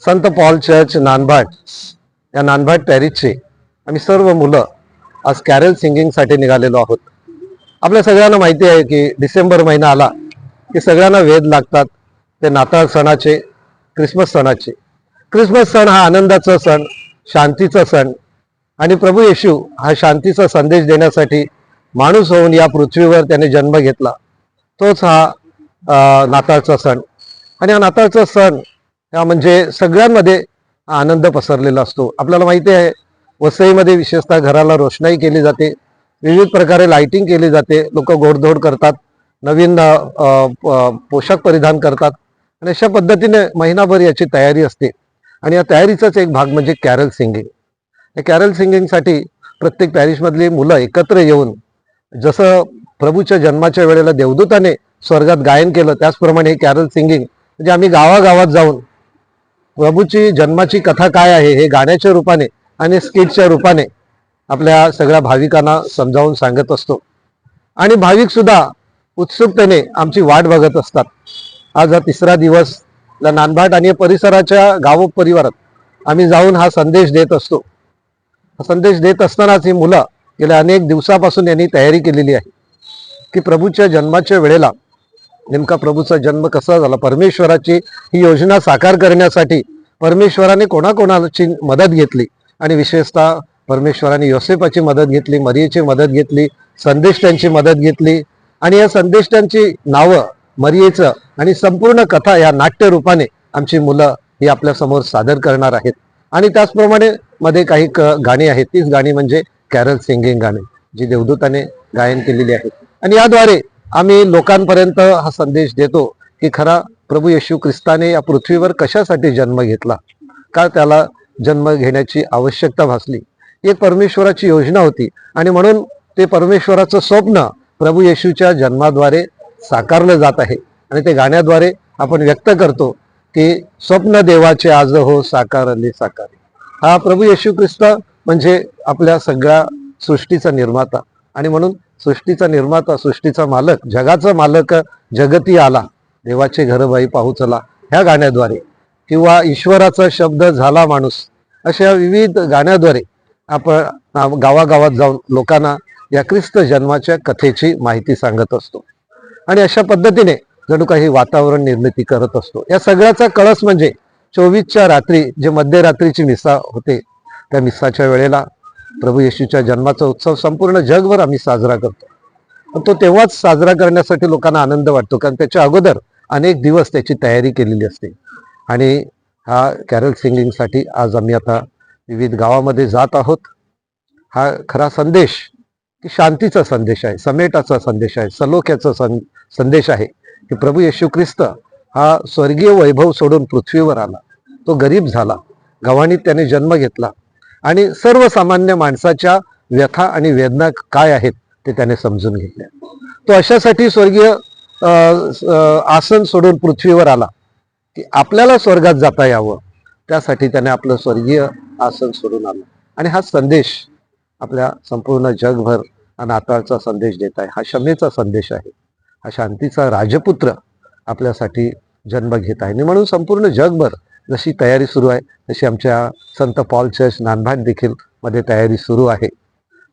संत Paul church नानभाट या नानभाट पॅरिसचे आम्ही सर्व मुलं आज कॅरल सिंगिंगसाठी निघालेलो आहोत. आपल्या सगळ्यांना माहिती आहे की डिसेंबर महिना आला की सगळ्यांना वेध लागतात ते नाताळ सणाचे, क्रिसमस सणाचे. क्रिसमस सण हा आनंदाचा सण, शांतीचा सण आणि प्रभू येशू हा शांतीचा संदेश देण्यासाठी माणूस होऊन या पृथ्वीवर त्याने जन्म घेतला. तोच हा नाताळचा सण. आणि हा नाताळचा सण हा म्हणजे सगळ्यांमध्ये आनंद पसरलेला असतो. आपल्याला माहिती आहे वसईमध्ये विशेषतः घराला रोषणाई केली जाते, विविध प्रकारे लाइटिंग केली जाते, लोक गोडधोड करतात, नवीन पोशाख परिधान करतात आणि अशा पद्धतीने महिनाभर याची तयारी असते. आणि या तयारीचाच एक भाग म्हणजे कॅरल सिंगिंग. या कॅरल सिंगिंगसाठी प्रत्येक पॅरिसमधली मुलं एकत्र येऊन जसं प्रभूच्या जन्माच्या वेळेला देवदूताने स्वर्गात गायन केलं त्याचप्रमाणे हे कॅरल सिंगिंग म्हणजे आम्ही गावागावात जाऊन प्रभूची जन्माची कथा काय आहे हे गाण्याच्या रूपाने आणि स्किटच्या रूपाने आपल्या सगळ्या भाविकांना समजावून सांगत असतो. आणि भाविक सुद्धा उत्सुकतेने आमची वाट बघत असतात. आज हा तिसरा दिवस नानभाट आणि परिसराच्या गाव परिवारात आम्ही जाऊन हा संदेश देत असतो. हा संदेश देत असतानाच ही मुलं गेल्या अनेक दिवसापासून यांनी तयारी केलेली आहे की प्रभूच्या जन्माच्या वेळेला नेमका प्रभूचा जन्म कसा झाला, परमेश्वराची ही योजना साकार करण्यासाठी परमेश्वराने कोणाकोणाची मदत घेतली आणि विशेषतः परमेश्वराने योसेफाची मदत घेतली, मरियेची मदत घेतली, संदेष्टांची मदत घेतली. आणि या संदेष्टांची नावं, मरियेचं आणि संपूर्ण कथा या नाट्य रूपाने आमची मुलं ही आपल्या समोर सादर करणार आहेत. आणि त्याचप्रमाणे मध्ये काही गाणी आहेत, तीच गाणी म्हणजे कॅरल सिंगिंग गाणी जी देवदूताने गायन केलेली आहेत. आणि याद्वारे आम्ही लोकांपर्यंत हा संदेश देतो की खरा प्रभू येशू ख्रिस्ताने या पृथ्वीवर कशासाठी जन्म घेतला, का त्याला जन्म घेण्याची आवश्यकता भासली. एक परमेश्वराची योजना होती आणि म्हणून ते परमेश्वराचं स्वप्न प्रभू येशूच्या जन्माद्वारे साकारलं जात आहे. आणि ते गाण्याद्वारे आपण व्यक्त करतो की स्वप्न देवाचे आज हो साकारले साकारे. हा प्रभू येशू ख्रिस्त म्हणजे आपल्या सगळ्या सृष्टीचा निर्माता आणि म्हणून सृष्टीचा निर्माता, सृष्टीचा मालक, जगाचा मालक जगती आला, देवाचे घरबाई पाहू चला ह्या गाण्याद्वारे किंवा ईश्वराचा शब्द झाला माणूस अशा विविध गाण्याद्वारे आपण गावागावात जाऊन लोकांना या ख्रिस्त जन्माच्या कथेची माहिती सांगत असतो. आणि अशा पद्धतीने जणू काही वातावरण निर्मिती करत असतो. या सगळ्याचा कळस म्हणजे 24च्या रात्री जे मध्यरात्रीची मिसा होते त्या मिसाच्या वेळेला प्रभू येशूच्या जन्माचा उत्सव संपूर्ण जगभर आम्ही साजरा करतो. पण तो तेव्हाच साजरा करण्यासाठी लोकांना आनंद वाटतो कारण त्याच्या अगोदर अनेक दिवस त्याची तयारी केलेली असते. आणि हा कॅरल सिंगिंगसाठी आज आम्ही आता विविध गावामध्ये जात आहोत. हा खरा संदेश की शांतीचा संदेश आहे, समेटाचा संदेश आहे, सलोख्याचा संदेश आहे की प्रभू येशू ख्रिस्त हा स्वर्गीय वैभव सोडून पृथ्वीवर आला, तो गरीब झाला, गव्हाणीत त्याने जन्म घेतला आणि सर्वसामान्य माणसाच्या व्यथा आणि वेदना काय आहेत ते त्याने समजून घेतल्या. तो अशासाठी स्वर्गीय आसन सोडून पृथ्वीवर आला की आपल्याला स्वर्गात जाता यावं, त्यासाठी त्याने आपलं स्वर्गीय आसन सोडून आलं. आणि हा संदेश आपल्या संपूर्ण जगभर हा नाताळचा संदेश देत आहे. हा क्षमेचा संदेश आहे, हा शांतीचा राजपुत्र आपल्यासाठी जन्म घेत आहे. आणि म्हणून संपूर्ण जगभर जशी तयारी सुरू आहे तशी आमच्या संत पॉल चर्च नानभाट देखील मध्ये तयारी सुरू आहे.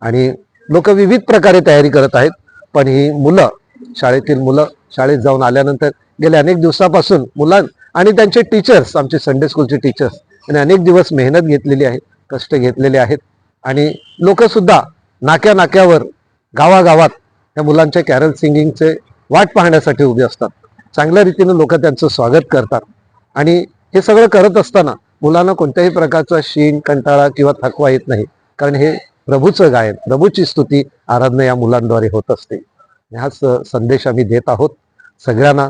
आणि लोक विविध प्रकारे तयारी करत आहेत. पण ही मुलं, शाळेतील मुलं शाळेत जाऊन आल्यानंतर गेल्या अनेक दिवसापासून मुलां आणि त्यांचे टीचर्स, आमचे संडे स्कूलचे टीचर्स आणि अनेक दिवस मेहनत घेतलेली आहे, कष्ट घेतलेले आहेत. आणि लोक सुद्धा नाक्या नाक्यावर गावागावात त्या मुलांच्या कॅरल सिंगिंगचे वाट पाहण्यासाठी उभे असतात. चांगल्या रीतीने लोक त्यांचं स्वागत करतात. आणि हे सगळं करत असताना मुलांना कोणत्याही प्रकारचा शीण, कंटाळा किंवा थकवा येत नाही कारण हे प्रभूचं गायन, प्रभूची स्तुती, आराधना या मुलांद्वारे होत असते. हाच संदेश आम्ही देत आहोत सगळ्यांना.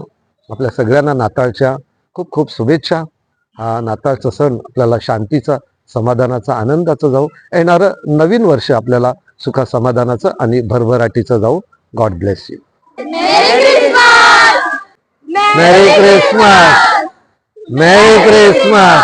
आपल्या सगळ्यांना नाताळच्या खूप खूप शुभेच्छा. हा नाताळचा सण आपल्याला शांतीचा, समाधानाचा, आनंदाचा जाऊ. येणारं नवीन वर्ष आपल्याला सुखा समाधानाचं आणि भरभराटीचं जाऊ. God bless you. Mary Christmas. Mary Christmas.